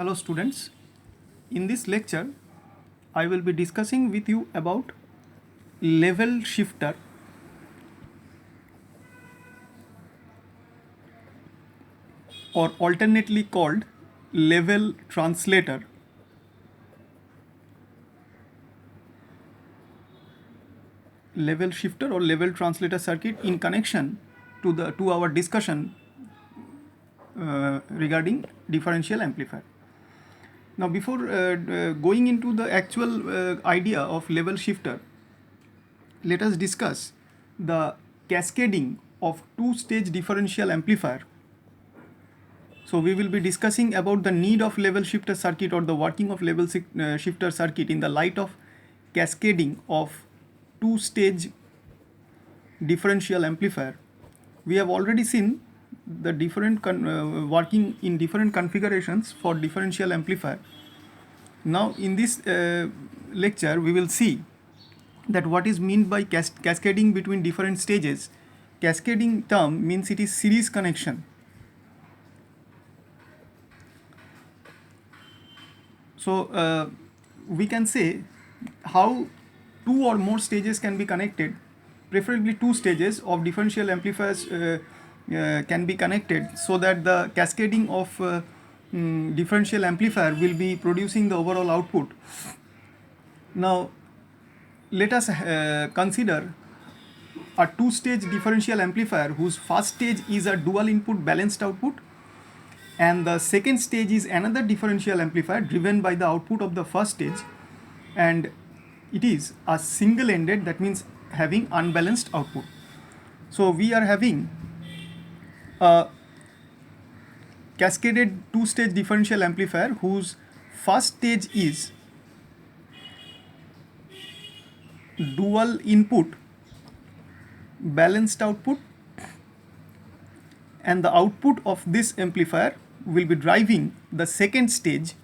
Hello students, in this lecture I will be discussing with you about level shifter or alternately called level translator. Level shifter or level translator circuit in connection to our discussion regarding differential amplifier. Now before going into the actual idea of level shifter, let us discuss the cascading of two-stage differential amplifier. So we will be discussing about the need of level shifter circuit or the working of level shifter circuit in the light of cascading of two-stage differential amplifier. We have already seen the different working in different configurations for differential amplifier. Now in this lecture we will see that what is meant by cascading between different stages. Cascading term means it is series connection. So we can say how two or more stages can be connected, preferably two stages of differential amplifiers can be connected so that the cascading of differential amplifier will be producing the overall output. Now let us consider a two-stage differential amplifier whose first stage is a dual input balanced output and the second stage is another differential amplifier driven by the output of the first stage, and it is a single-ended, that means having unbalanced output. So we are having a cascaded two-stage differential amplifier whose first stage is dual input balanced output, and the output of this amplifier will be driving the second stage,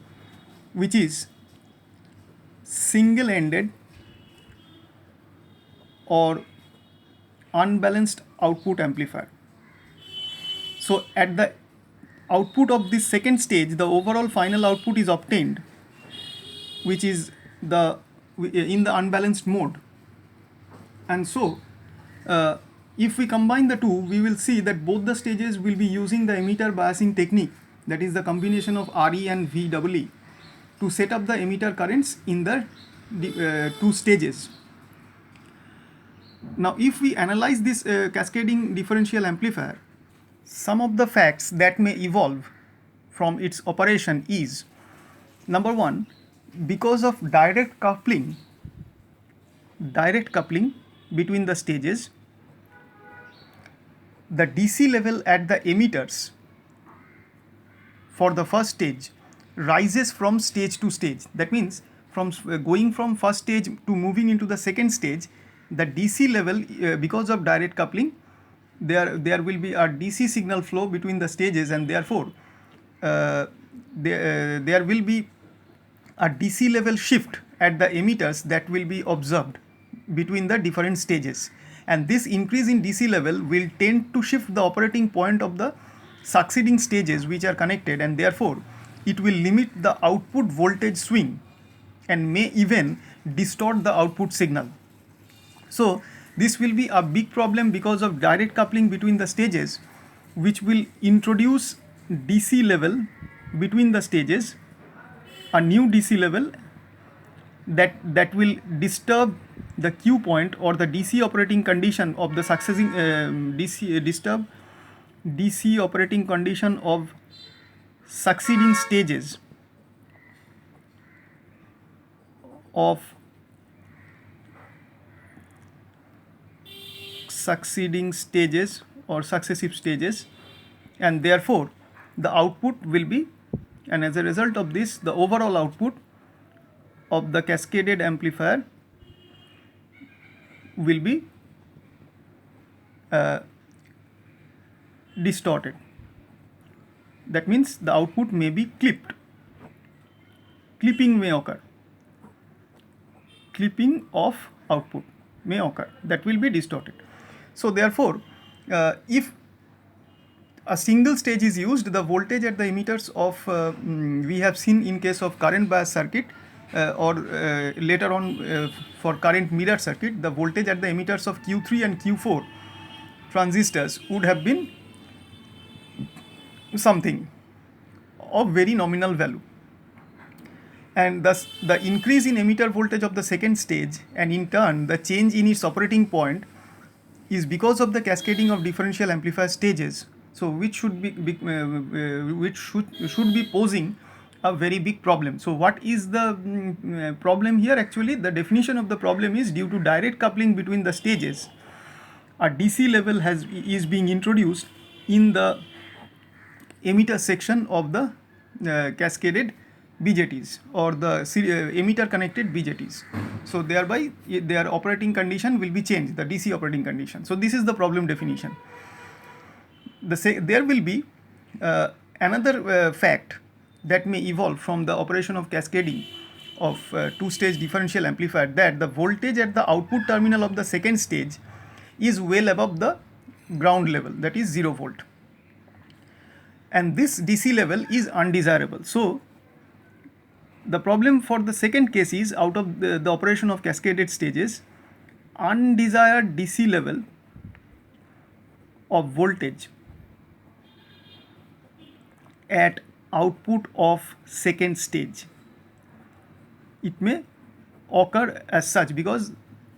which is single-ended or unbalanced output amplifier. So at the output of this second stage, the overall final output is obtained, which is in the unbalanced mode. And so if we combine the two, we will see that both the stages will be using the emitter biasing technique, that is the combination of RE and VEE, to set up the emitter currents in the two stages. Now if we analyze this cascading differential amplifier, some of the facts that may evolve from its operation is, number one, because of direct coupling between the stages, the DC level at the emitters for the first stage rises from stage to stage. That means from going from first stage to moving into the second stage, the DC level, because of direct coupling, there will be a DC signal flow between the stages, and therefore there will be a DC level shift at the emitters that will be observed between the different stages, and this increase in DC level will tend to shift the operating point of the succeeding stages which are connected, and therefore it will limit the output voltage swing and may even distort the output signal. So this will be a big problem because of direct coupling between the stages, which will introduce DC level between the stages, a new DC level that will disturb the Q point or the DC operating condition of the succeeding disturb DC operating condition of succeeding stages or successive stages, and therefore the output will be, and as a result of this, the overall output of the cascaded amplifier will be distorted. That means the output may be clipped. Clipping may occur. Clipping of output may occur. That will be distorted. So therefore, if a single stage is used, the voltage at the emitters of, we have seen in case of current bias circuit or later on for current mirror circuit, the voltage at the emitters of Q3 and Q4 transistors would have been something of very nominal value. And thus the increase in emitter voltage of the second stage, and in turn the change in its operating point, is because of the cascading of differential amplifier stages, so which should be posing a very big problem. So what is the problem here? Actually, the definition of the problem is, due to direct coupling between the stages, a DC level is being introduced in the emitter section of the cascaded BJTs or the emitter connected BJTs. So thereby their operating condition will be changed, the DC operating condition. So this is the problem definition. There will be another fact that may evolve from the operation of cascading of two-stage differential amplifier, that the voltage at the output terminal of the second stage is well above the ground level, that is 0 volt. And this DC level is undesirable. So the problem for the second case is, out of the operation of cascaded stages, undesired DC level of voltage at output of second stage. It may occur as such because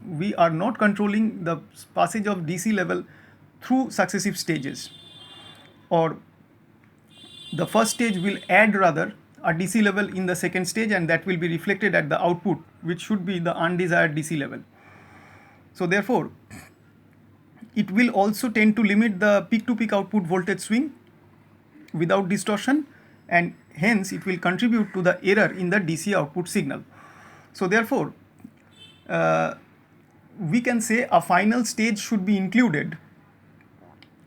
we are not controlling the passage of DC level through successive stages, or the first stage will add rather a DC level in the second stage, and that will be reflected at the output, which should be the undesired DC level. So therefore it will also tend to limit the peak to peak output voltage swing without distortion, and hence it will contribute to the error in the DC output signal. So therefore we can say a final stage should be included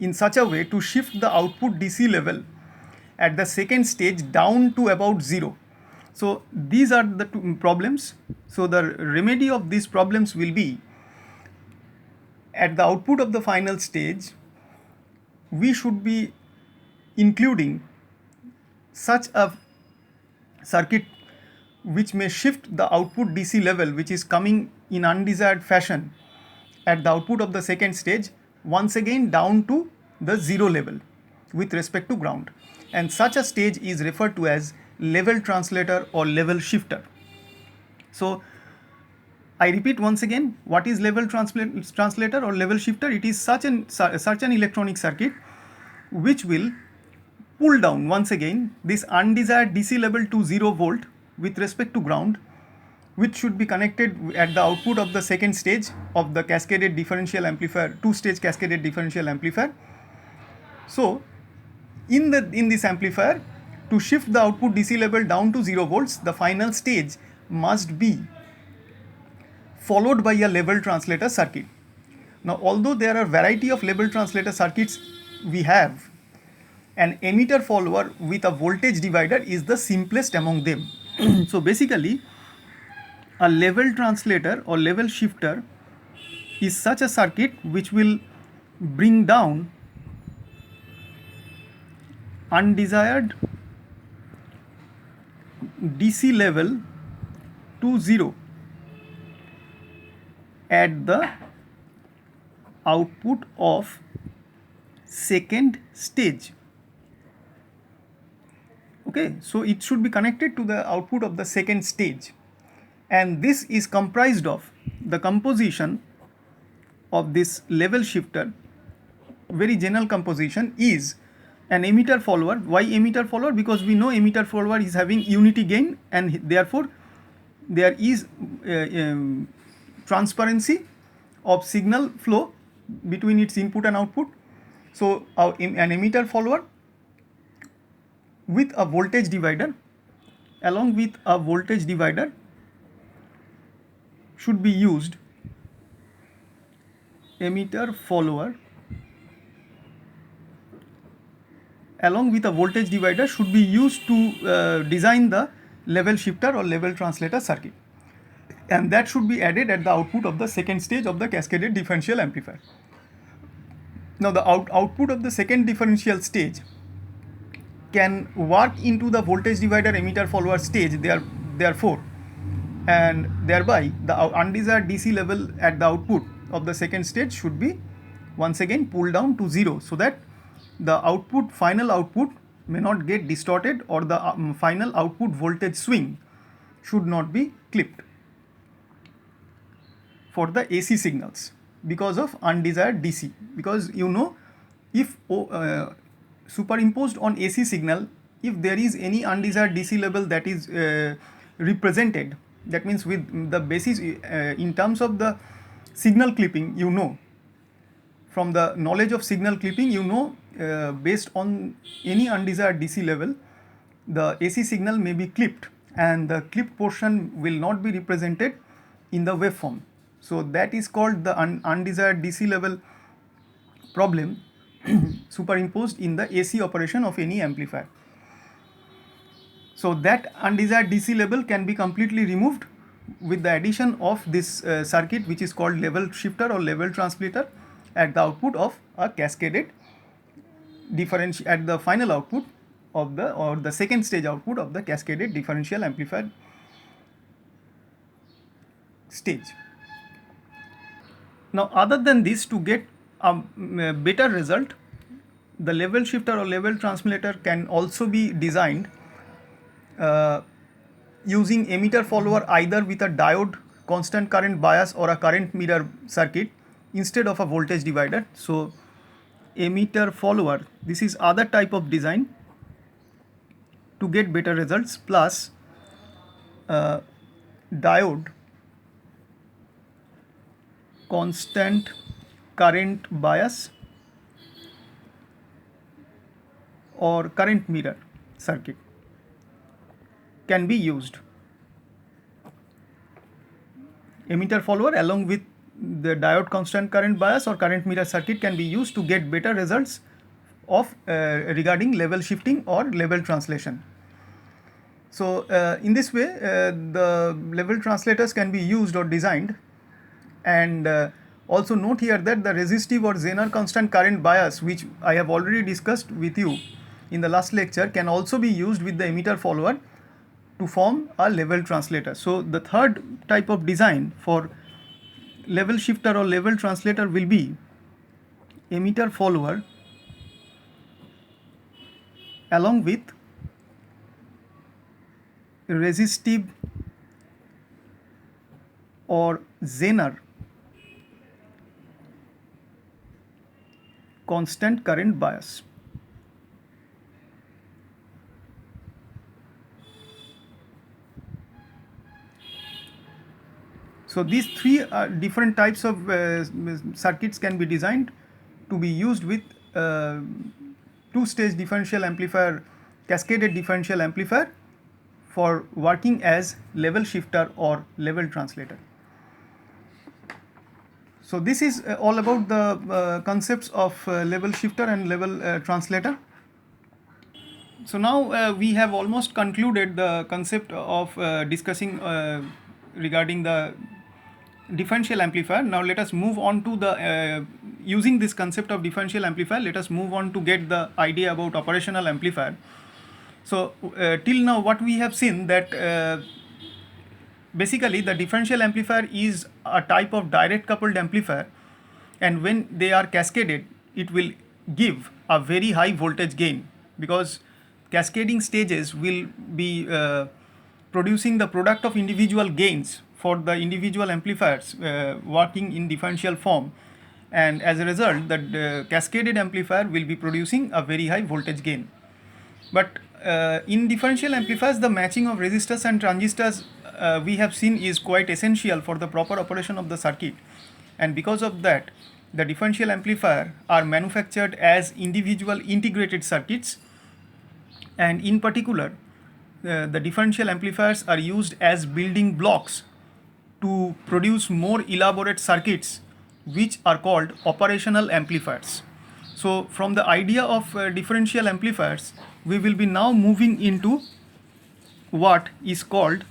in such a way to shift the output DC level at the second stage down to about 0. So these are the two problems. So the remedy of these problems will be, at the output of the final stage, we should be including such a circuit which may shift the output DC level, which is coming in undesired fashion at the output of the second stage, once again down to the 0 level with respect to ground. And such a stage is referred to as level translator or level shifter. So I repeat once again, what is level translator or level shifter? It is such an electronic circuit which will pull down once again this undesired DC level to 0 volt with respect to ground, which should be connected at the output of the second stage of the cascaded differential amplifier, two-stage cascaded differential amplifier. So in this amplifier, to shift the output DC level down to 0 volts, the final stage must be followed by a level translator circuit. Now, although there are variety of level translator circuits we have, an emitter follower with a voltage divider is the simplest among them. So basically, a level translator or level shifter is such a circuit which will bring down undesired DC level to 0 at the output of second stage. Okay, so it should be connected to the output of the second stage, and this is comprised of the composition of this level shifter. Very general composition is an emitter follower. Why emitter follower? Because we know emitter follower is having unity gain, and therefore there is transparency of signal flow between its input and output. So an emitter follower with a voltage divider, along with a voltage divider, should be used. Emitter follower along with a voltage divider should be used to design the level shifter or level translator circuit, and that should be added at the output of the second stage of the cascaded differential amplifier. Now the output of the second differential stage can work into the voltage divider emitter follower stage therefore, and thereby the undesired DC level at the output of the second stage should be once again pulled down to 0, so that the final output may not get distorted, or the final output voltage swing should not be clipped for the AC signals because of undesired DC. Because if superimposed on AC signal, if there is any undesired DC level that is represented, that means with the basis in terms of the signal clipping, from the knowledge of signal clipping, based on any undesired DC level, the AC signal may be clipped and the clipped portion will not be represented in the waveform. So that is called the undesired DC level problem superimposed in the AC operation of any amplifier. So that undesired DC level can be completely removed with the addition of this circuit, which is called level shifter or level translator, at the output of a cascaded differential, at the final output of the second stage output of the cascaded differential amplifier stage. Now, other than this, to get a better result, the level shifter or level translator can also be designed using emitter follower either with a diode constant current bias or a current mirror circuit instead of a voltage divider. So emitter follower, this is other type of design to get better results, plus diode constant current bias or current mirror circuit can be used. Emitter follower along with the diode constant current bias or current mirror circuit can be used to get better results of regarding level shifting or level translation. So in this way the level translators can be used or designed. And also note here that the resistive or Zener constant current bias, which I have already discussed with you in the last lecture, can also be used with the emitter follower to form a level translator. So the third type of design for level shifter or level translator will be emitter follower along with resistive or Zener constant current bias. So these three different types of circuits can be designed to be used with two-stage differential amplifier, cascaded differential amplifier, for working as level shifter or level translator. So this is all about the concepts of level shifter and level translator. So now we have almost concluded the concept of discussing regarding the differential amplifier. Now let us move on to the using this concept of differential amplifier, let us move on to get the idea about operational amplifier. So till now what we have seen that basically the differential amplifier is a type of direct coupled amplifier, and when they are cascaded it will give a very high voltage gain, because cascading stages will be producing the product of individual gains for the individual amplifiers working in differential form, and as a result the cascaded amplifier will be producing a very high voltage gain. But in differential amplifiers, the matching of resistors and transistors we have seen is quite essential for the proper operation of the circuit, and because of that the differential amplifier are manufactured as individual integrated circuits, and in particular the differential amplifiers are used as building blocks to produce more elaborate circuits which are called operational amplifiers. So from the idea of differential amplifiers, we will be now moving into what is called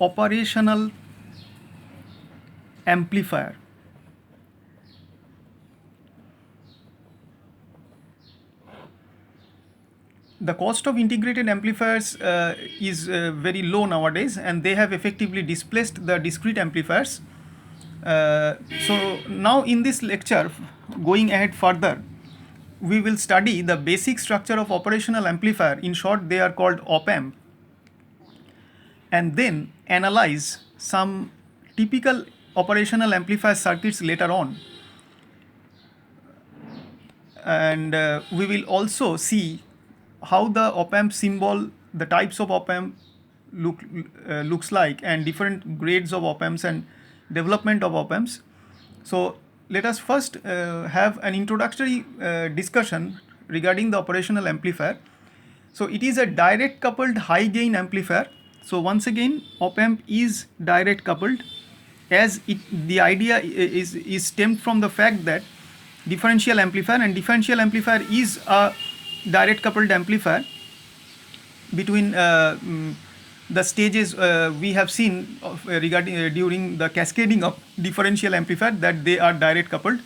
operational amplifier. the cost of integrated amplifiers is very low nowadays, and they have effectively displaced the discrete amplifiers. So now in this lecture, going ahead further, we will study the basic structure of operational amplifier. In short, they are called op-amp, and then analyze some typical operational amplifier circuits later on. And we will also see how the op-amp symbol, the types of op-amp looks like, and different grades of op-amps and development of op-amps. So let us first have an introductory discussion regarding the operational amplifier. So it is a direct coupled high gain amplifier. So once again, op-amp is direct coupled, as the idea is stemmed from the fact that differential amplifier, and differential amplifier is a direct coupled amplifier between the stages we have seen regarding during the cascading of differential amplifier, that they are direct coupled.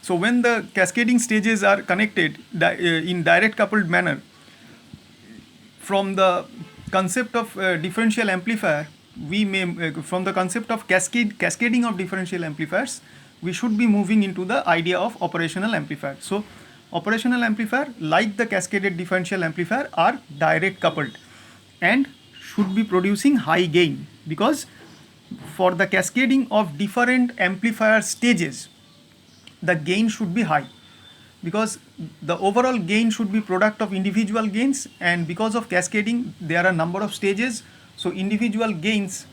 So when the cascading stages are connected in direct coupled manner, from the concept of differential amplifier, we may from the concept of cascading of differential amplifiers, we should be moving into the idea of operational amplifier. So operational amplifier, like the cascaded differential amplifier, are direct coupled and should be producing high gain, because for the cascading of different amplifier stages, the gain should be high, because the overall gain should be product of individual gains, and because of cascading there are number of stages, so individual gains,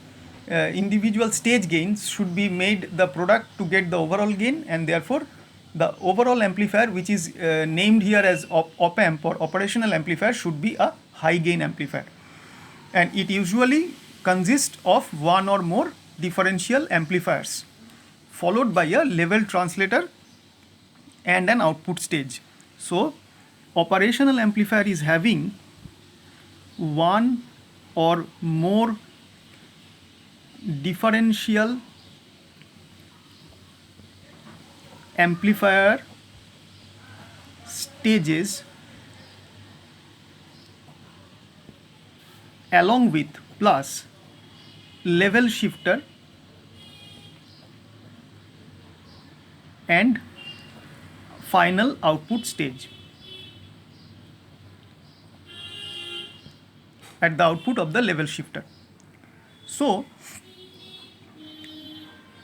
individual stage gains should be made the product to get the overall gain, and therefore the overall amplifier, which is named here as op-amp or operational amplifier, should be a high gain amplifier, and it usually consists of one or more differential amplifiers followed by a level translator and an output stage. So operational amplifier is having one or more differential amplifier stages along with plus level shifter and final output stage at the output of the level shifter. So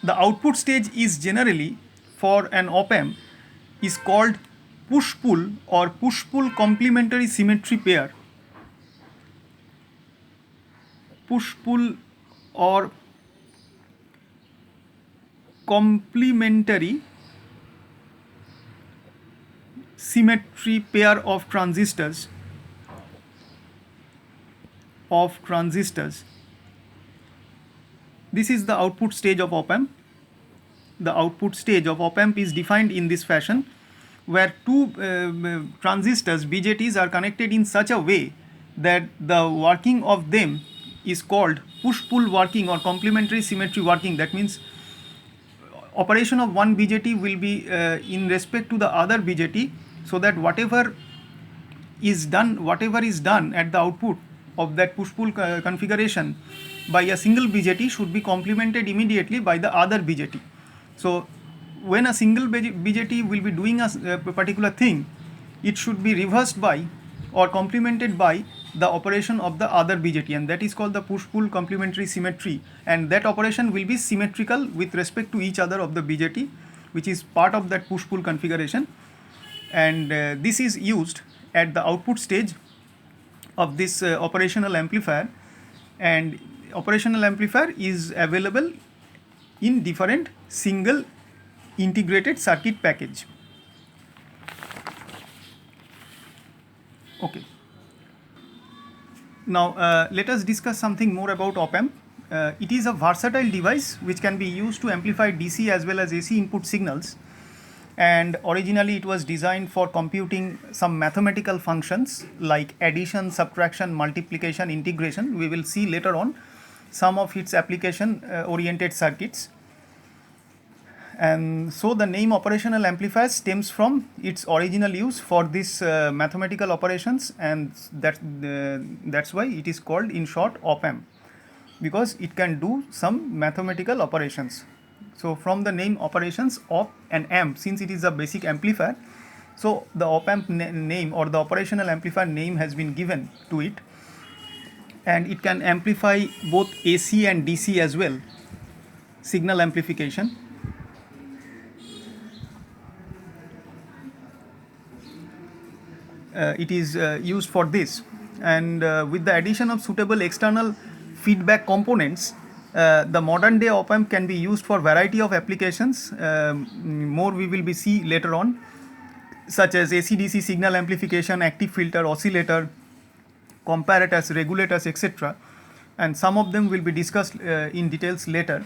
the output stage is generally, for an op-amp, is called push-pull or push-pull complementary symmetry pair. Push-pull or complementary symmetry pair of transistors This is the output stage of op-amp. The output stage of op-amp is defined in this fashion, where two transistors BJTs are connected in such a way that the working of them is called push-pull working or complementary symmetry working. That means operation of one BJT will be in respect to the other BJT, so that whatever is done at the output of that push-pull configuration by a single BJT should be complemented immediately by the other BJT. So when a single BJT will be doing a particular thing, it should be reversed by or complemented by the operation of the other BJT, and that is called the push-pull complementary symmetry, and that operation will be symmetrical with respect to each other of the BJT, which is part of that push-pull configuration, and this is used at the output stage of this operational amplifier, and operational amplifier is available in different single integrated circuit package. Okay. Now let us discuss something more about op-amp. It is a versatile device which can be used to amplify DC as well as AC input signals, and originally it was designed for computing some mathematical functions like addition, subtraction, multiplication, integration. We will see later on some of its application oriented circuits. And so the name operational amplifier stems from its original use for this mathematical operations, and that's why it is called in short op-amp, because it can do some mathematical operations. So from the name operations op and amp, since it is a basic amplifier, so the op-amp name or the operational amplifier name has been given to it, and it can amplify both AC and DC as well, signal amplification. It is used for this, and with the addition of suitable external feedback components, the modern day op-amp can be used for variety of applications. More we will be see later on, such as AC/DC signal amplification, active filter, oscillator, comparators, regulators, etc. And some of them will be discussed in details later.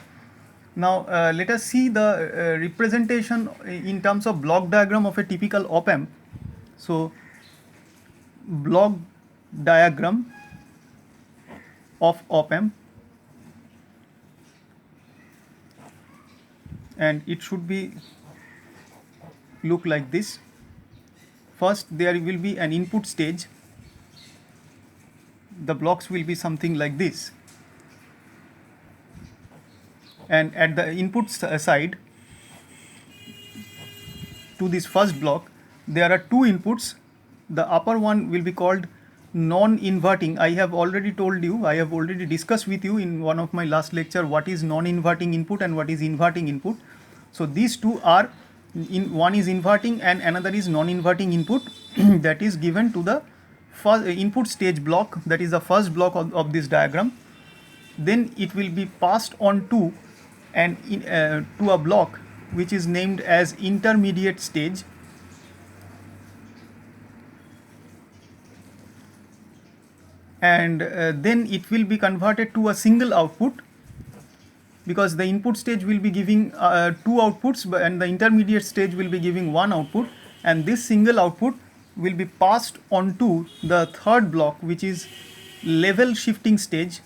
Now let us see the representation in terms of block diagram of a typical op-amp. So block diagram of op-amp, and it should be look like this. First there will be an input stage. The blocks will be something like this, and at the input side to this first block there are two inputs. The upper one will be called non-inverting. I have already told you, I have already discussed with you in one of my last lecture what is non-inverting input and what is inverting input. So these two are, one is inverting and another is non-inverting input that is given to the first input stage block, that is the first block of this diagram. Then it will be passed on to to a block which is named as intermediate stage, and then it will be converted to a single output, because the input stage will be giving two outputs and the intermediate stage will be giving one output, and this single output will be passed on to the third block, which is level shifting stage.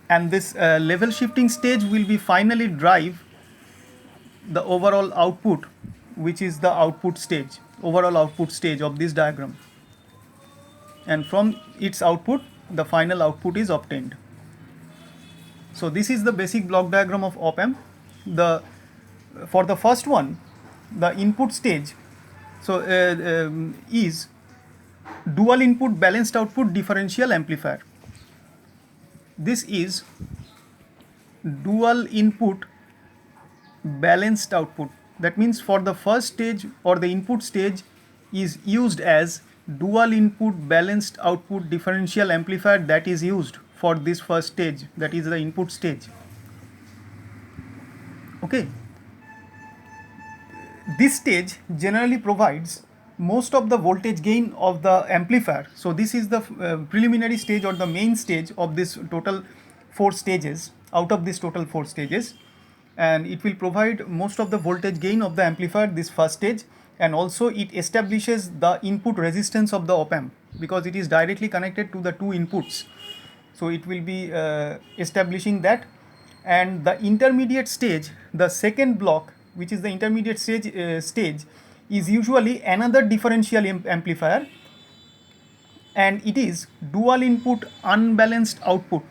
And this level shifting stage will be finally drive the overall output, which is the output stage, overall output stage of this diagram, and from its output the final output is obtained. So this is the basic block diagram of op-amp. For the first one, the input stage is dual input balanced output differential amplifier. This is dual input balanced output. That means for the first stage or the input stage is used as dual input balanced output differential amplifier, that is used for this first stage, that is the input stage. Okay. This stage generally provides most of the voltage gain of the amplifier. So this is the preliminary stage or the main stage of this total 4 stages, out of this total 4 stages, and it will provide most of the voltage gain of the amplifier, this first stage, and also it establishes the input resistance of the op-amp, because it is directly connected to the two inputs. So it will be establishing that. And the intermediate stage, the second block, which is the intermediate stage, is usually another differential amplifier, and it is dual input unbalanced output.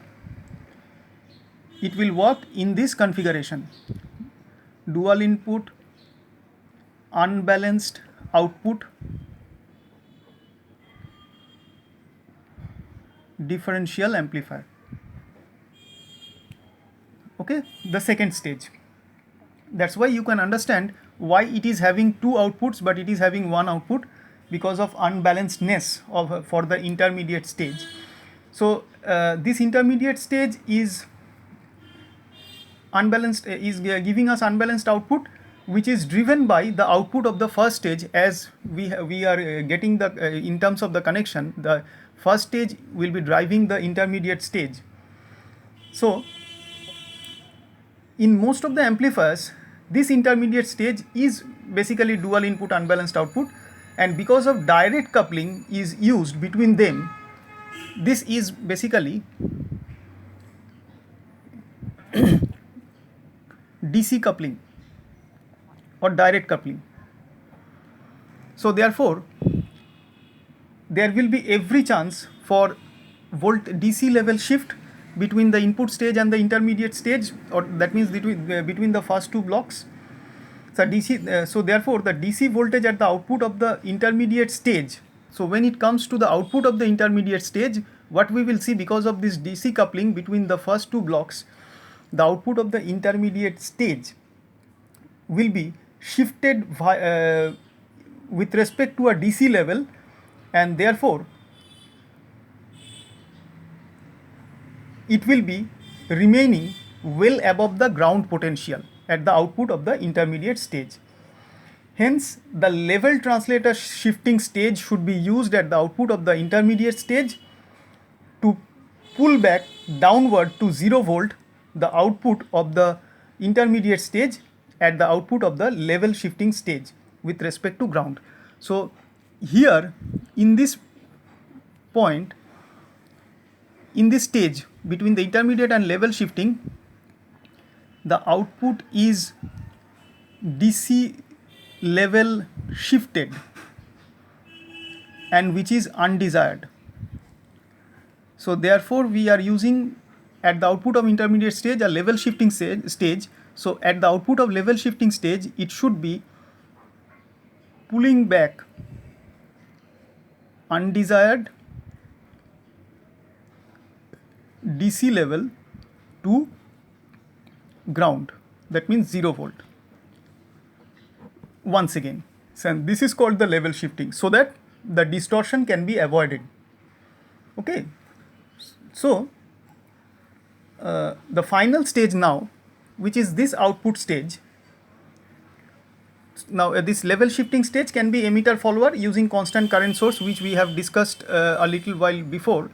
It will work in this configuration: dual input unbalanced output differential amplifier. Okay, the second stage. That's why you can understand why it is having two outputs but it is having one output, because of unbalancedness for the intermediate stage. So this intermediate stage is unbalanced, is giving us unbalanced output, which is driven by the output of the first stage. As we are getting the in terms of the connection, the first stage will be driving the intermediate stage. So in most of the amplifiers, this intermediate stage is basically dual input unbalanced output, and because of direct coupling is used between them, this is basically DC coupling or direct coupling. So therefore, there will be every chance for DC level shift between the input stage and the intermediate stage, or that means between the first two blocks. So therefore, the DC voltage at the output of the intermediate stage. So when it comes to the output of the intermediate stage, what we will see, because of this DC coupling between the first two blocks, the output of the intermediate stage will be shifted with respect to a DC level, and therefore it will be remaining well above the ground potential at the output of the intermediate stage. Hence, the level translator shifting stage should be used at the output of the intermediate stage to pull back downward to 0 volt the output of the intermediate stage at the output of the level shifting stage with respect to ground. So here in this point, in this stage between the intermediate and level shifting, the output is DC level shifted, and which is undesired. So therefore we are using at the output of intermediate stage a level shifting stage. So at the output of level shifting stage, it should be pulling back undesired DC level to ground, that means 0 volt. Once again, so this is called the level shifting, so that the distortion can be avoided. Okay, so the final stage now, which is this output stage. Now this level shifting stage can be emitter follower using constant current source, which we have discussed a little while before,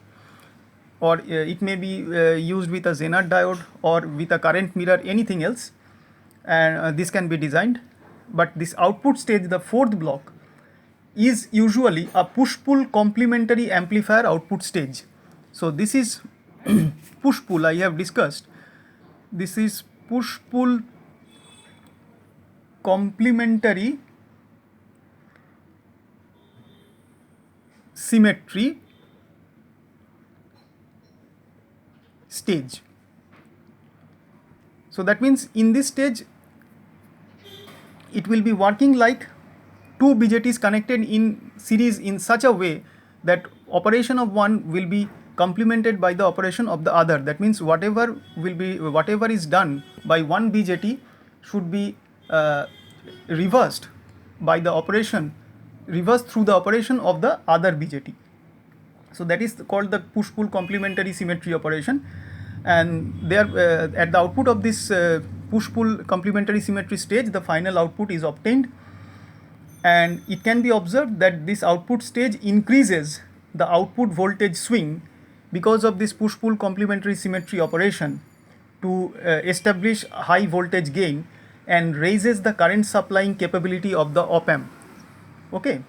or it may be used with a Zener diode or with a current mirror, anything else, and this can be designed. But this output stage, the fourth block, is usually a push-pull complementary amplifier output stage. So this is push-pull, I have discussed. This is push-pull complementary symmetry stage. So that means in this stage it will be working like two BJTs connected in series in such a way that operation of one will be complemented by the operation of the other. That means whatever is done by one BJT should be reversed through the operation of the other BJT. So that is called the push-pull complementary symmetry operation, and there at the output of this push-pull complementary symmetry stage, the final output is obtained, and it can be observed that this output stage increases the output voltage swing because of this push-pull complementary symmetry operation to establish high voltage gain and raises the current supplying capability of the op-amp. Okay.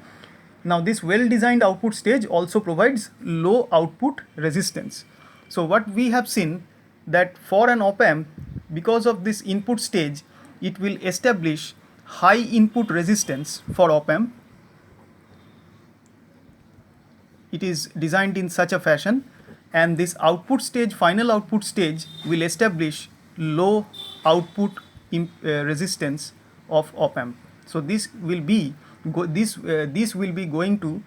Now this well-designed output stage also provides low output resistance. So what we have seen, that for an op-amp, because of this input stage, it will establish high input resistance for op-amp. It is designed in such a fashion, and this output stage, final output stage, will establish low output resistance of op-amp. So this will be going to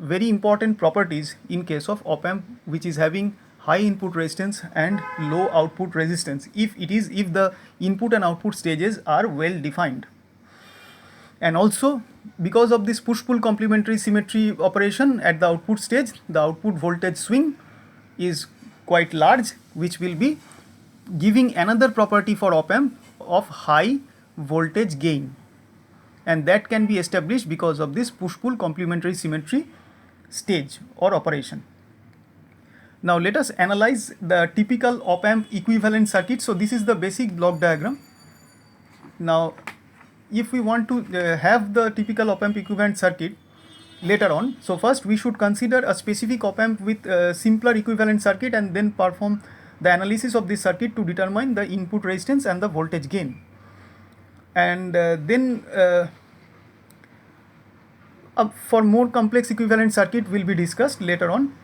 very important properties in case of op-amp which is having high input resistance and low output resistance, if the input and output stages are well defined. And also, because of this push-pull complementary symmetry operation at the output stage, the output voltage swing is quite large, which will be giving another property for op-amp of high voltage gain, and that can be established because of this push-pull complementary symmetry stage or operation. Now let us analyze the typical op-amp equivalent circuit. So this is the basic block diagram. Now if we want to have the typical op-amp equivalent circuit later on, so first we should consider a specific op-amp with a simpler equivalent circuit and then perform the analysis of this circuit to determine the input resistance and the voltage gain. And then for more complex equivalent circuit will be discussed later on.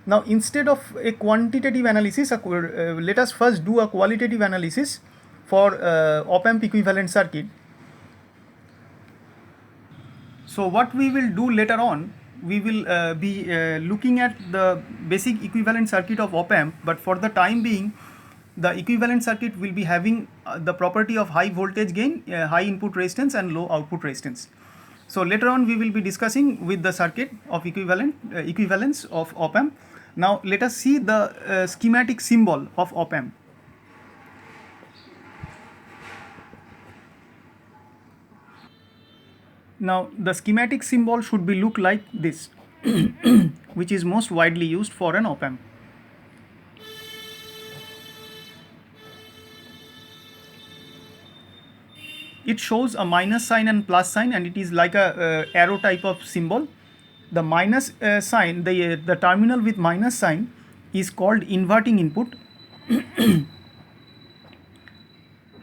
Now instead of a quantitative analysis, let us first do a qualitative analysis for op-amp equivalent circuit. So what we will do later on, we will be looking at the basic equivalent circuit of op-amp, but for the time being the equivalent circuit will be having the property of high voltage gain, high input resistance and low output resistance. So later on we will be discussing with the circuit of equivalence of op-amp. Now let us see the schematic symbol of op-amp. Now the schematic symbol should be look like this, which is most widely used for an op-amp. It shows a minus sign and plus sign, and it is like a arrow type of symbol. The minus sign, the terminal with minus sign is called inverting input.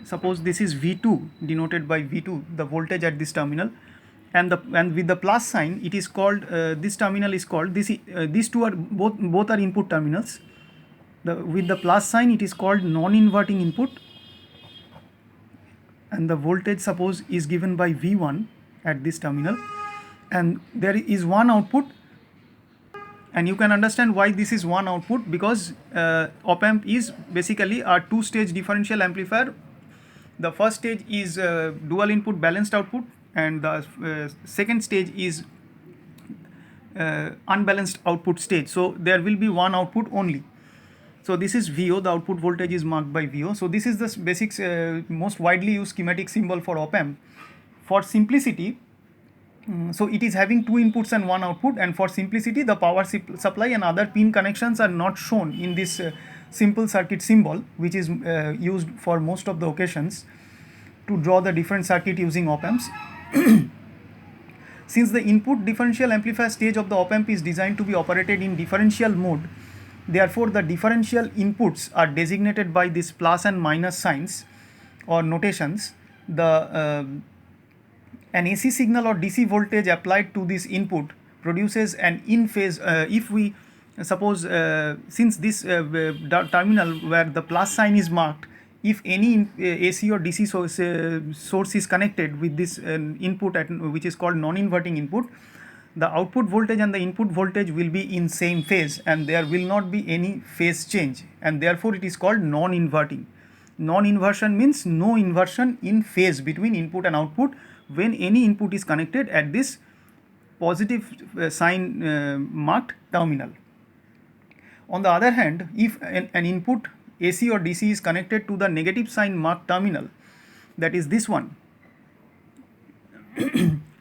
Suppose this is V2, denoted by V2, the voltage at this terminal, and with the plus sign it is called this terminal is called this. These two are both are input terminals. With the plus sign it is called non-inverting input, and the voltage suppose is given by V1 at this terminal, and there is one output. And you can understand why this is one output, because op-amp is basically a two-stage differential amplifier. The first stage is dual input balanced output, and the second stage is unbalanced output stage. So there will be one output only. So this is VO, the output voltage is marked by VO. So this is the basic most widely used schematic symbol for op-amp. For simplicity, so it is having two inputs and one output, and for simplicity the power supply and other pin connections are not shown in this simple circuit symbol, which is used for most of the occasions to draw the different circuit using op-amps. Since the input differential amplifier stage of the op-amp is designed to be operated in differential mode, therefore the differential inputs are designated by these plus and minus signs or notations. An AC signal or DC voltage applied to this input produces an in phase. If we suppose since this terminal where the plus sign is marked, if any AC or DC source is connected with this input which is called non-inverting input, the output voltage and the input voltage will be in same phase, and there will not be any phase change, and therefore it is called non-inverting. Non-inversion means no inversion in phase between input and output when any input is connected at this positive sign marked terminal. On the other hand, if an input AC or DC is connected to the negative sign marked terminal, that is this one,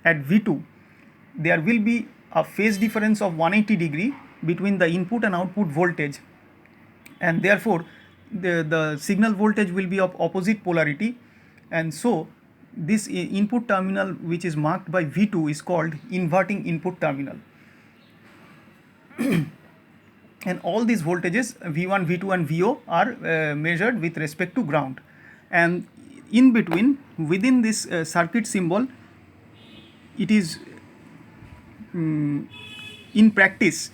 at V2, there will be a phase difference of 180 degree between the input and output voltage, and therefore the signal voltage will be of opposite polarity, and so this input terminal which is marked by V2 is called inverting input terminal. And all these voltages V1, V2 and VO are measured with respect to ground, and in between within this circuit symbol, it is in practice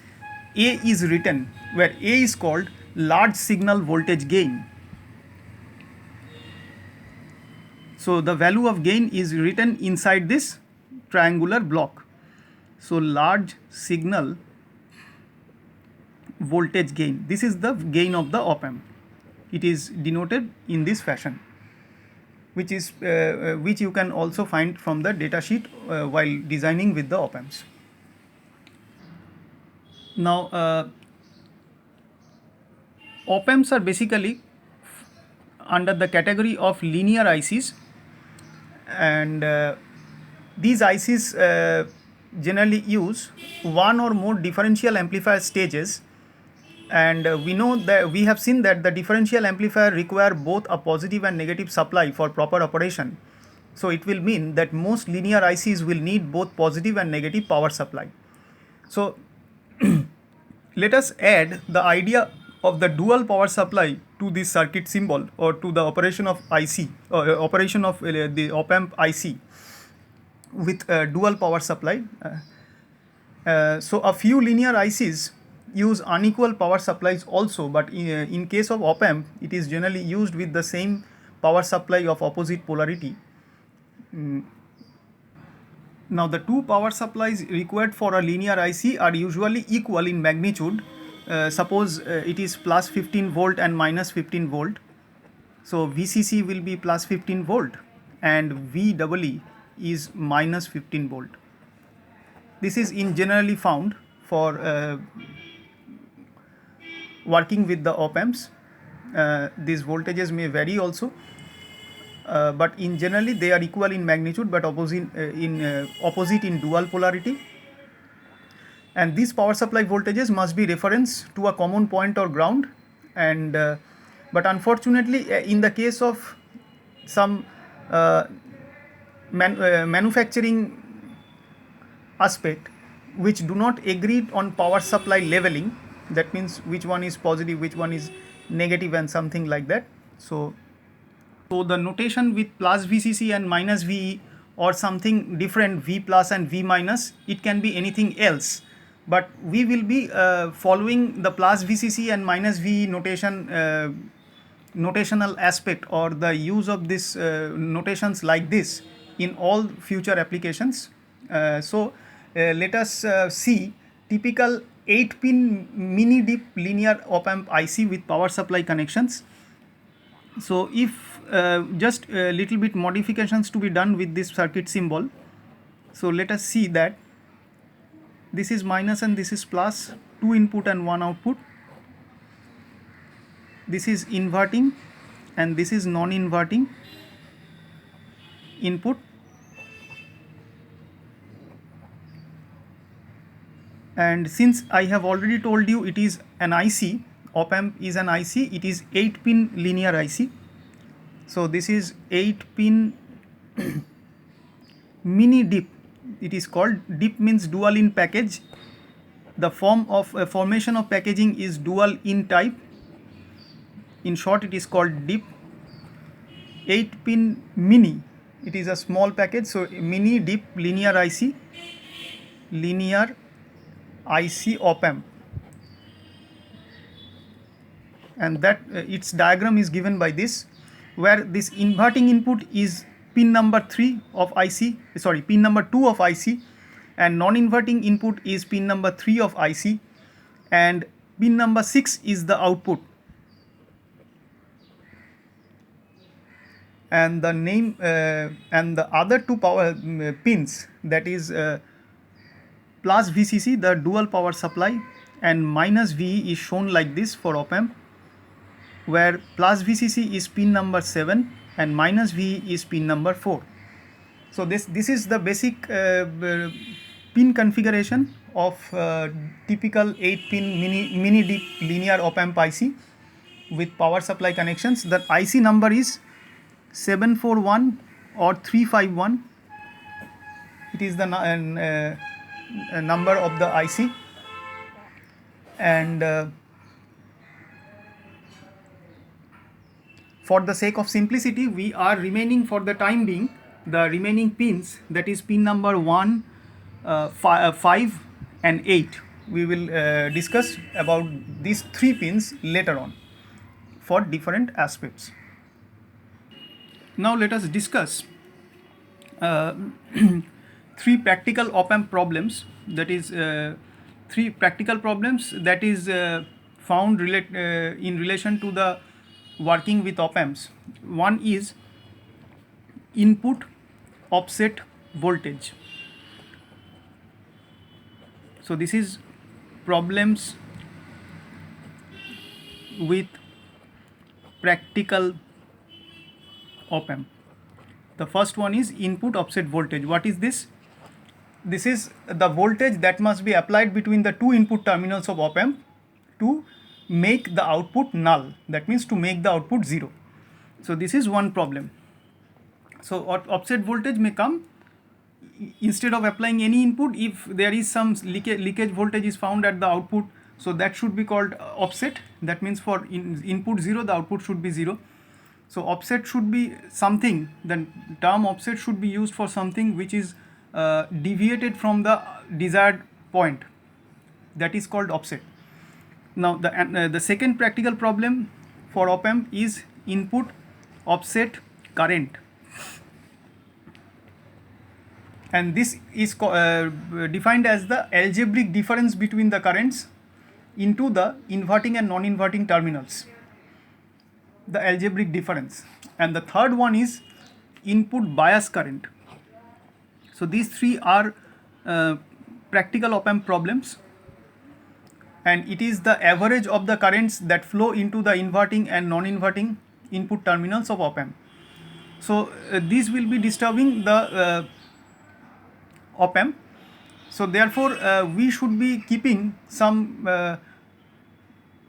A is written, where A is called large signal voltage gain. So the value of gain is written inside this triangular block. So large signal voltage gain, this is the gain of the op-amp. It is denoted in this fashion, which you can also find from the data sheet while designing with the op-amps. Now op-amps are basically under the category of linear ICs, and these ICs generally use one or more differential amplifier stages, and we know that we have seen that the differential amplifier require both a positive and negative supply for proper operation. So it will mean that most linear ICs will need both positive and negative power supply. So let us add the idea of the dual power supply to this circuit symbol or to the operation of IC or operation of the op amp IC with dual power supply. So a few linear ICs use unequal power supplies also, but in case of op amp it is generally used with the same power supply of opposite polarity. Now the two power supplies required for a linear IC are usually equal in magnitude. Suppose it is plus 15 volt and minus 15 volt. So VCC will be plus 15 volt and VEE is minus 15 volt. This is in generally found for working with the op amps. These voltages may vary also. But in generally they are equal in magnitude but opposite in dual polarity, and these power supply voltages must be reference to a common point or ground, and but unfortunately in the case of some manufacturing aspect which do not agree on power supply leveling, that means which one is positive, which one is negative and something like that. So the notation with plus VCC and minus VE or something different, V plus and V minus, it can be anything else. But we will be following the plus VCC and minus VE notation, notational aspect or the use of this notations like this in all future applications. So let us see typical 8-pin mini dip linear op amp IC with power supply connections. So if just a little bit modifications to be done with this circuit symbol. So let us see that this is minus and this is plus, 2 input and 1 output. This is inverting and this is non-inverting input. And since I have already told you it is an IC, op amp is an IC, it is 8-pin linear IC. So this is 8-pin mini dip. It is called, dip means dual in package. The formation of packaging is dual in type. In short it is called dip. 8-pin mini, it is a small package, so mini dip linear IC op amp, and that its diagram is given by this, where this inverting input is pin number 3 of IC, sorry, pin number 2 of IC, and non-inverting input is pin number 3 of IC, and pin number 6 is the output. And the name and the other two power pins, that is plus VCC, the dual power supply, and minus VE is shown like this for op amp, where plus VCC is pin number 7 and minus VE is pin number 4. So this is the basic pin configuration of typical 8-pin mini dip linear op amp IC with power supply connections. The IC number is 741 or 351. It is the number of the IC, and for the sake of simplicity we are remaining for the time being the remaining pins, that is pin number 1, 5 and 8. We will discuss about these 3 pins later on for different aspects. Now let us discuss 3 practical op amp problems, that is 3 practical problems that is found in relation to the working with op amps. One is input offset voltage. So this is problems with practical op amp. The first one is input offset voltage. What is this? This is the voltage that must be applied between the 2 input terminals of op amp to make the output null, that means to make the output 0. So this is one problem. So offset voltage may come instead of applying any input if there is some leakage voltage is found at the output So that should be called offset. That means for input 0, the output should be 0. So offset should be something, the term offset should be used for something which is deviated from the desired point. That is called offset. Now the second practical problem for op-amp is input offset current. And this is defined as the algebraic difference between the currents into the inverting and non-inverting terminals, the algebraic difference. And the third one is input bias current. So these three are practical op-amp problems, and it is the average of the currents that flow into the inverting and non-inverting input terminals of op-amp. So these will be disturbing the op-amp. So therefore we should be keeping some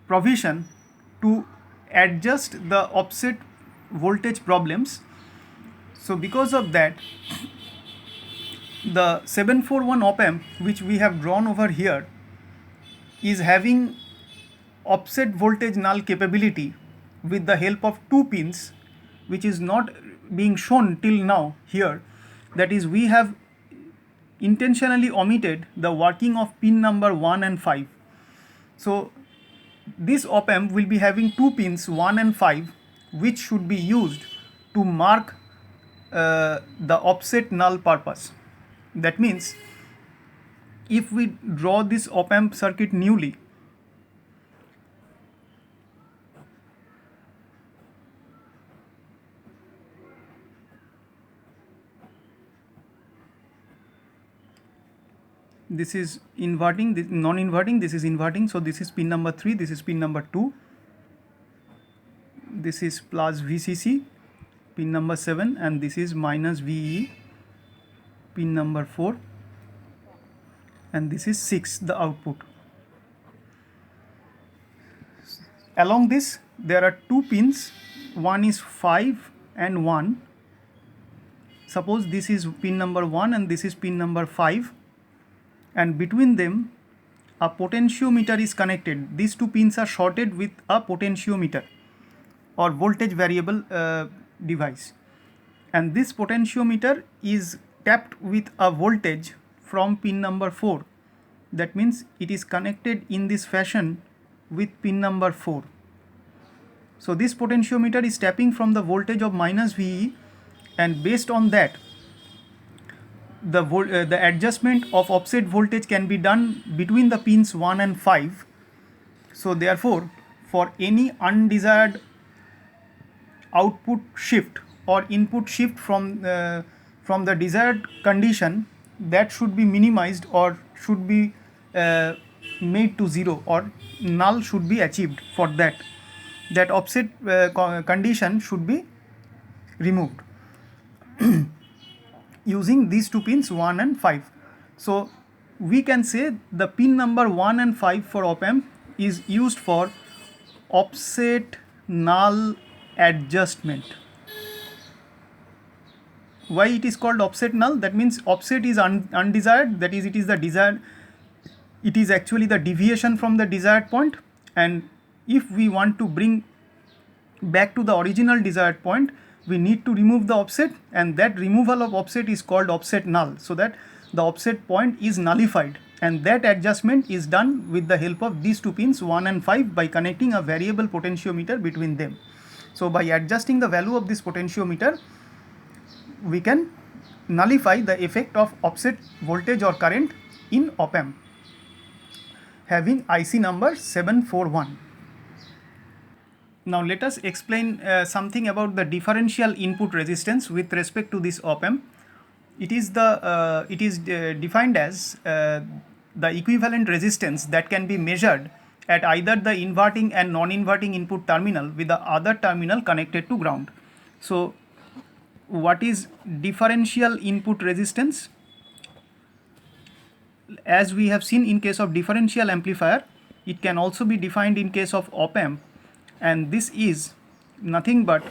provision to adjust the offset voltage problems. So because of that, the 741 op-amp which we have drawn over here is having offset voltage null capability with the help of two pins, which is not being shown till now here. That is, we have intentionally omitted the working of pin number 1 and 5. So this op-amp will be having two pins 1 and 5, which should be used to mark the offset null purpose. That means if we draw this op-amp circuit newly, this is inverting, this non-inverting, this is inverting. So this is pin number 3, this is pin number 2, this is plus VCC, pin number 7, and this is minus VE, pin number 4, and this is 6, the output. Along this there are two pins, one is 5 and 1. Suppose this is pin number 1 and this is pin number 5, and between them a potentiometer is connected. These two pins are shorted with a potentiometer or voltage variable device, and this potentiometer is tapped with a voltage from pin number 4. That means it is connected in this fashion with pin number 4. So this potentiometer is tapping from the voltage of minus VE, and based on that the adjustment of offset voltage can be done between the pins 1 and 5. So therefore, for any undesired output shift or input shift from the desired condition, that should be minimized or should be made to 0, or null should be achieved. For that offset condition should be removed using these two pins 1 and 5. So we can say the pin number 1 and 5 for op-amp is used for offset null adjustment. Why it is called offset null? That means offset is undesired, that is, it is actually the deviation from the desired point, and if we want to bring back to the original desired point, we need to remove the offset, and that removal of offset is called offset null, so that the offset point is nullified, and that adjustment is done with the help of these two pins 1 and 5 by connecting a variable potentiometer between them. So by adjusting the value of this potentiometer, we can nullify the effect of offset voltage or current in op-amp having IC number 741. Now let us explain something about the differential input resistance with respect to this op-amp. It is defined as the equivalent resistance that can be measured at either the inverting and non-inverting input terminal with the other terminal connected to ground. So what is differential input resistance? As we have seen in case of differential amplifier, it can also be defined in case of op-amp, and this is nothing but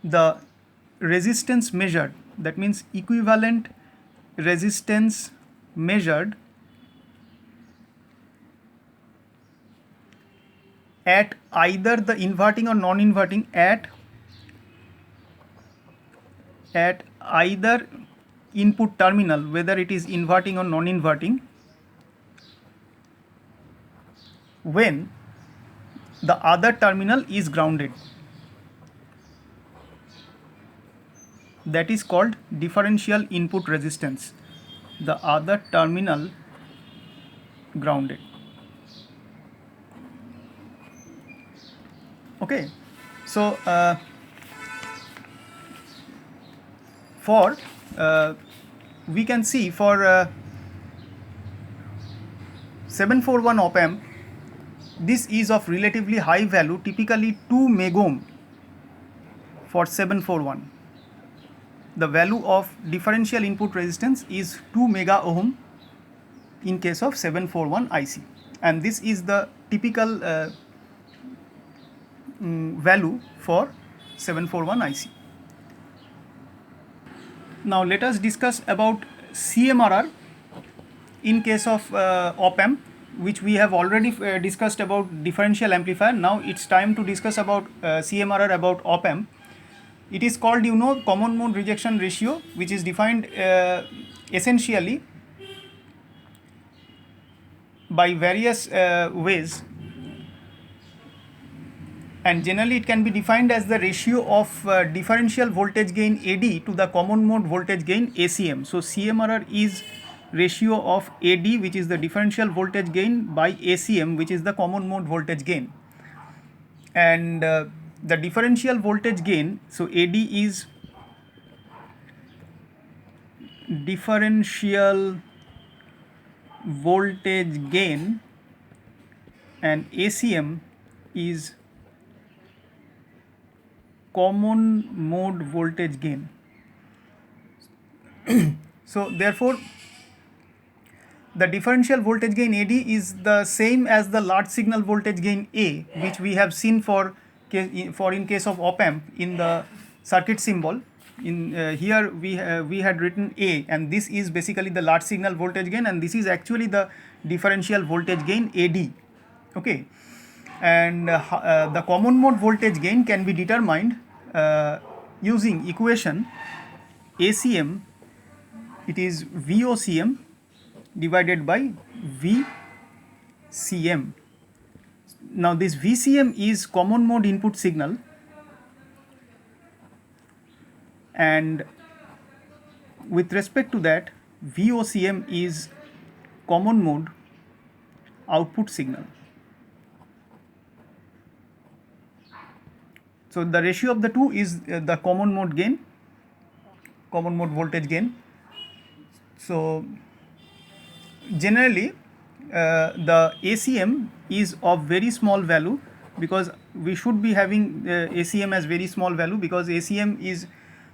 the resistance measured, that means equivalent resistance measured at either the inverting or non-inverting, at either input terminal, whether it is inverting or non-inverting, when the other terminal is grounded. That is called differential input resistance, the other terminal grounded. Okay, so for we can see for 741 op amp, this is of relatively high value, typically 2 megohm for 741. The value of differential input resistance is 2 mega ohm in case of 741 IC, and this is the typical value for 741 IC. Now let us discuss about CMRR in case of op amp, which we have already discussed about differential amplifier. Now it's time to discuss about CMRR about op amp. It is called, common mode rejection ratio, which is defined essentially by various ways, and generally it can be defined as the ratio of differential voltage gain AD to the common mode voltage gain ACM. So CMRR is ratio of AD, which is the differential voltage gain, by ACM, which is the common mode voltage gain. And the differential voltage gain, so AD is differential voltage gain and ACM is common mode voltage gain. So therefore the differential voltage gain AD is the same as the large signal voltage gain A, which we have seen for in case of op amp in the circuit symbol. In here we had written A, and this is basically the large signal voltage gain, and this is actually the differential voltage gain AD. Okay, and the common mode voltage gain can be determined using equation ACM. It is VOCM divided by VCM. Now this VCM is common mode input signal, and with respect to that, VOCM is common mode output signal. So the ratio of the two is the common mode gain, common mode voltage gain. So generally the ACM is of very small value, because we should be having ACM as very small value, because ACM is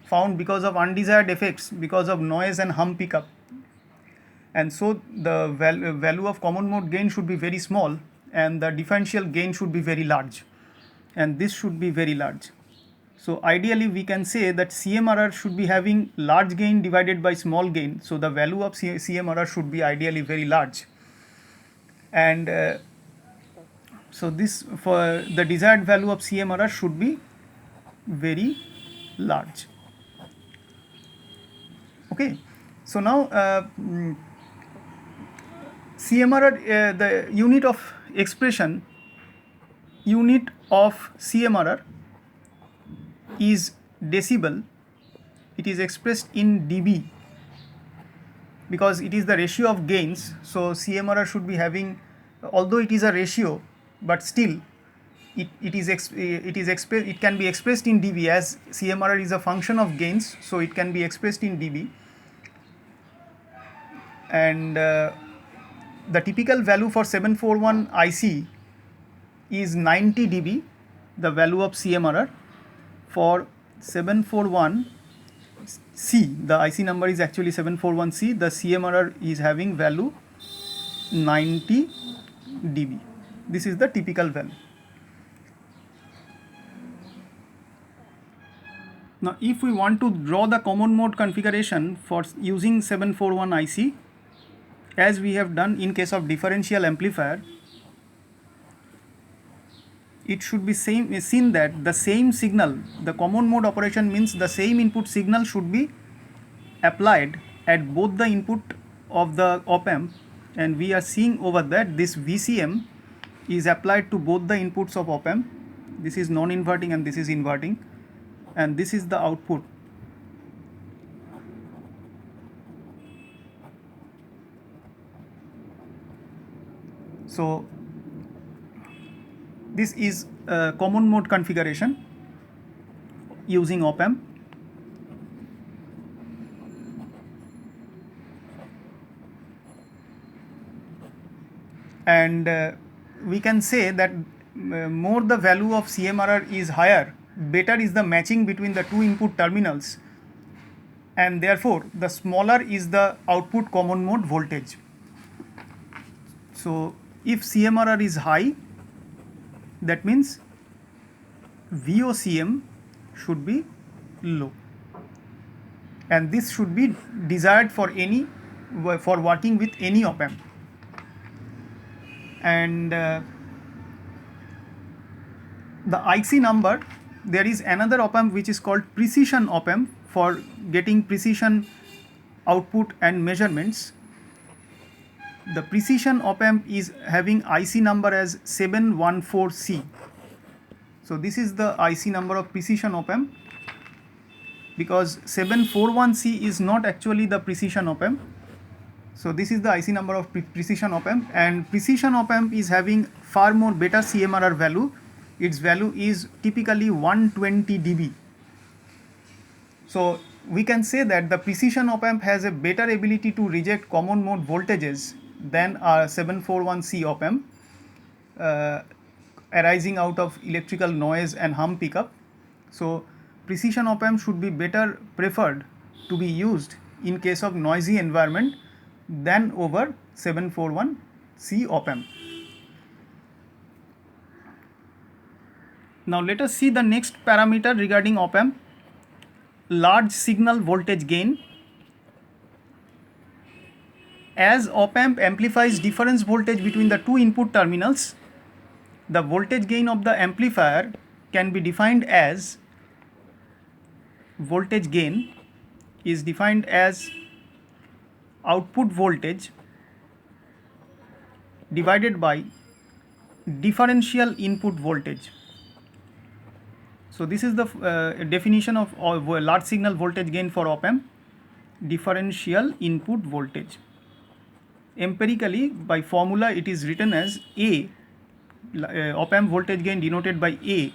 found because of undesired effects, because of noise and hum pickup, and so the value of common mode gain should be very small, and the differential gain should be very large, and this should be very large. So ideally we can say that CMRR should be having large gain divided by small gain, so the value of CMRR should be ideally very large, and so this, for the desired value of CMRR should be very large. Okay, so now CMRR, the unit of expression, unit of CMRR is decibel. It is expressed in dB because it is the ratio of gains. So CMRR should be having, although it is a ratio, but still it can be expressed in dB, as CMRR is a function of gains, so it can be expressed in dB. And the typical value for 741 IC is 90 dB, the value of CMRR. For 741C, the IC number is actually 741C, the CMRR is having value 90 dB. This is the typical value. Now if we want to draw the common mode configuration for using 741 IC, as we have done in case of differential amplifier, it should be seen that the same signal, the common mode operation means the same input signal should be applied at both the input of the op amp, and we are seeing over that this VCM is applied to both the inputs of op amp. This is non-inverting and this is inverting, and this is the output. So this is a common mode configuration using op amp. And we can say that more the value of CMRR is higher, better is the matching between the two input terminals, and therefore the smaller is the output common mode voltage. So if CMRR is high, that means VOCM should be low, and this should be desired for working with any op amp. And the IC number, there is another op amp which is called precision op amp for getting precision output and measurements. The precision op amp is having IC number as 714C. So this is the IC number of precision op amp, because 741C is not actually the precision op amp. So this is the IC number of precision op amp, and precision op amp is having far more better CMRR value. Its value is typically 120 dB. So we can say that the precision op amp has a better ability to reject common mode voltages than our 741C op amp, arising out of electrical noise and hum pickup. So precision op amp should be better preferred to be used in case of noisy environment than over 741C op amp. Now let us see the next parameter regarding op amp, large signal voltage gain. As op amp amplifies difference voltage between the two input terminals, the voltage gain of the amplifier can be defined as, voltage gain is defined as output voltage divided by differential input voltage. So this is the definition of large signal voltage gain for op amp, differential input voltage. Empirically, by formula it is written as A, op amp voltage gain denoted by A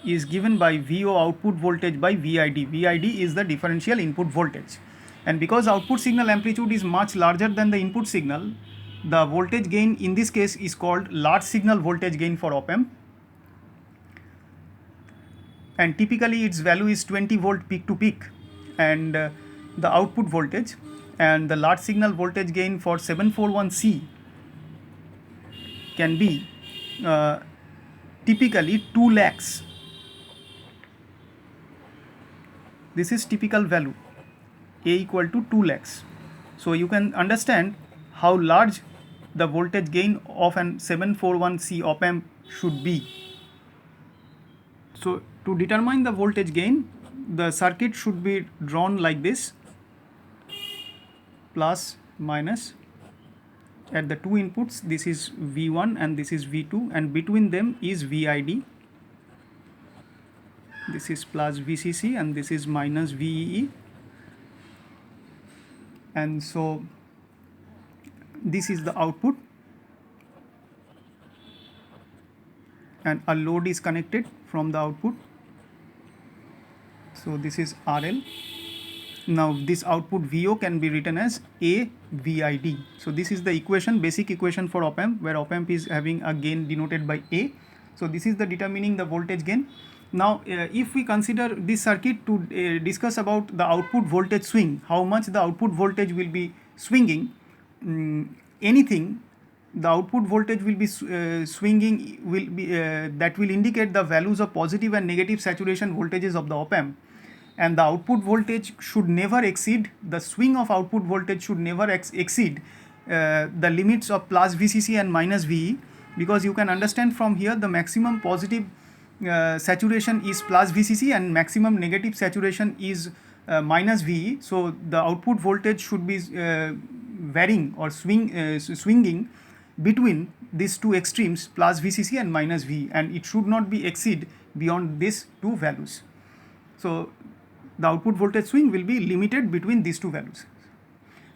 is given by VO output voltage by VID. VID is the differential input voltage, and because output signal amplitude is much larger than the input signal, the voltage gain in this case is called large signal voltage gain for op amp, and typically its value is 20 volt peak to peak, and the output voltage, and the large signal voltage gain for 741C can be typically 2 lakhs. This is typical value, A equal to 2 lakhs. So you can understand how large the voltage gain of an 741C op amp should be. So to determine the voltage gain, the circuit should be drawn like this, plus minus. At the two inputs, this is V1 and this is V2, and between them is VID. This is plus VCC and this is minus VEE. And so this is the output, and a load is connected from the output. So this is RL. Now this output VO can be written as A VID. So this is the equation, basic equation for op amp, where op amp is having a gain denoted by A. So this is the determining the voltage gain. Now if we consider this circuit to discuss about the output voltage swing, how much the output voltage will be swinging, anything, the output voltage will be swinging, will be that will indicate the values of positive and negative saturation voltages of the op amp. And the output voltage should never exceed, the swing of output voltage should never exceed the limits of plus VCC and minus VE, because you can understand from here the maximum positive saturation is plus VCC and maximum negative saturation is minus VE. So the output voltage should be varying or swinging between these two extremes, plus VCC and minus VE, and it should not be exceed beyond these two values. So the output voltage swing will be limited between these two values.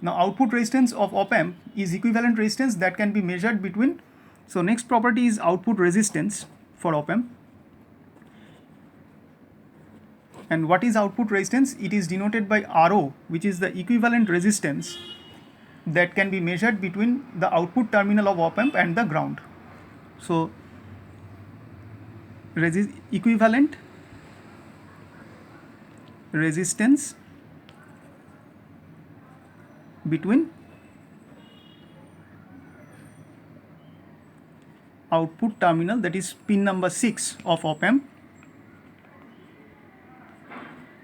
Now output resistance of op-amp is equivalent resistance that can be measured between. So next property is output resistance for op-amp. And what is output resistance? It is denoted by RO, which is the equivalent resistance that can be measured between the output terminal of op-amp and the ground. So equivalent resistance between output terminal, that is pin number 6 of op-amp,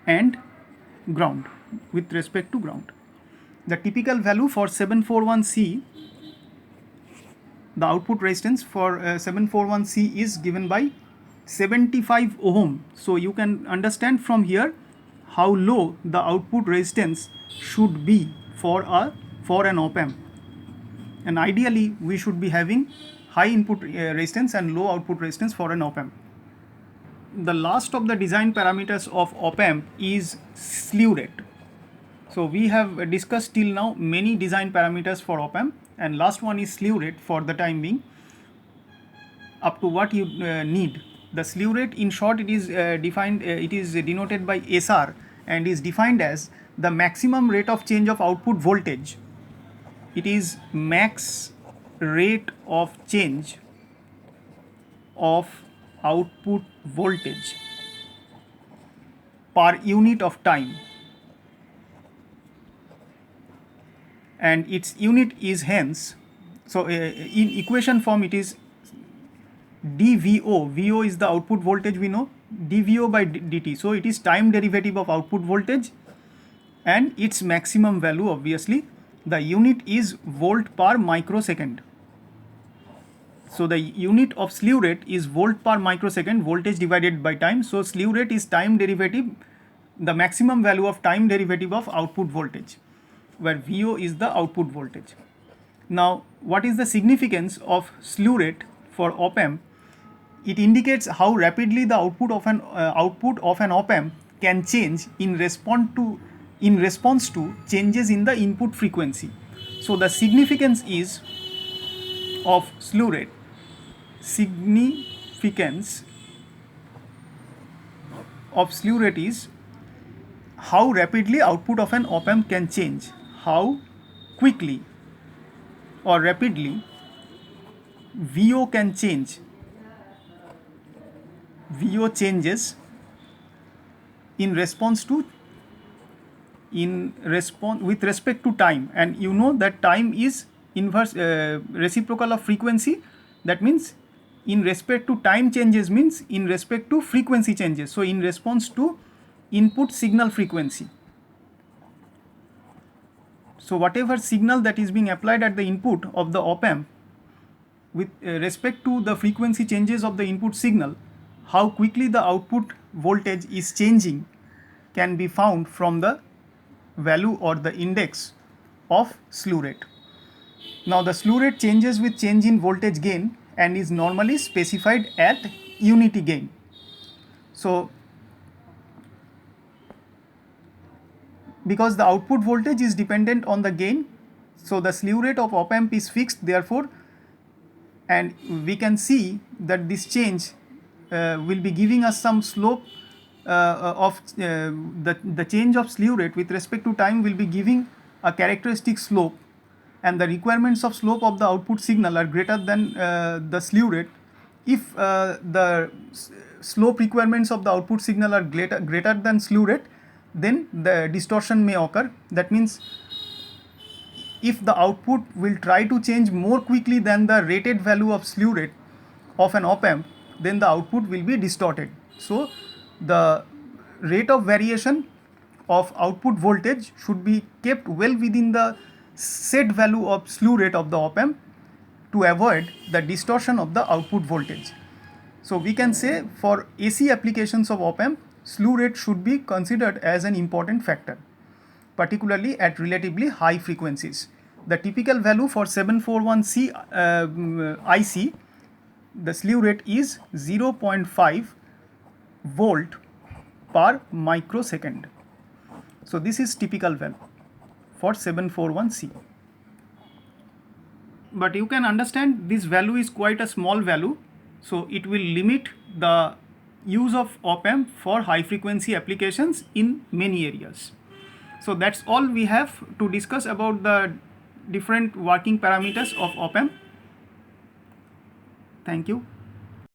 and ground, with respect to ground. The typical value for 741C, the output resistance for 741C is given by 75 ohm. So you can understand from here how low the output resistance should be for an op-amp. And ideally we should be having high input resistance and low output resistance for an op-amp. The last of the design parameters of op-amp is slew rate. So we have discussed till now many design parameters for op-amp, and last one is slew rate for the time being, up to what you need. The slew rate, in short, it is defined, it is denoted by SR and is defined as the maximum rate of change of output voltage. It is max rate of change of output voltage per unit of time, and its unit is hence, so in equation form it is dVo. VO is the output voltage, we know, dVo by dt. So it is time derivative of output voltage and its maximum value, obviously the unit is volt per microsecond. So the unit of slew rate is volt per microsecond, voltage divided by time. So slew rate is time derivative, the maximum value of time derivative of output voltage, where VO is the output voltage. Now what is the significance of slew rate for op-amp? It indicates how rapidly the output of an op-amp can change in response to changes in the input frequency. So the significance is of slew rate. Significance of slew rate is how rapidly output of an op-amp can change, how quickly or rapidly VO can change. VO changes with respect to time, and you know that time is inverse reciprocal of frequency. That means in respect to time changes means in respect to frequency changes. So in response to input signal frequency. So whatever signal that is being applied at the input of the op-amp with respect to the frequency changes of the input signal, how quickly the output voltage is changing can be found from the value or the index of slew rate. Now the slew rate changes with change in voltage gain and is normally specified at unity gain. So because the output voltage is dependent on the gain, so the slew rate of op-amp is fixed, therefore, and we can see that this change will be giving us some slope of the change of slew rate with respect to time will be giving a characteristic slope, and the requirements of slope of the output signal are greater than the slew rate. If the slope requirements of the output signal are greater than slew rate, then the distortion may occur. That means if the output will try to change more quickly than the rated value of slew rate of an op-amp, then the output will be distorted. So the rate of variation of output voltage should be kept well within the set value of slew rate of the op-amp, to avoid the distortion of the output voltage. So we can say for AC applications of op-amp, slew rate should be considered as an important factor, particularly at relatively high frequencies. The typical value for 741C IC, the slew rate is 0.5 volt per microsecond. So this is typical value for 741C. But you can understand this value is quite a small value, so it will limit the use of op-amp for high frequency applications in many areas. So that's all we have to discuss about the different working parameters of op-amp. Thank you.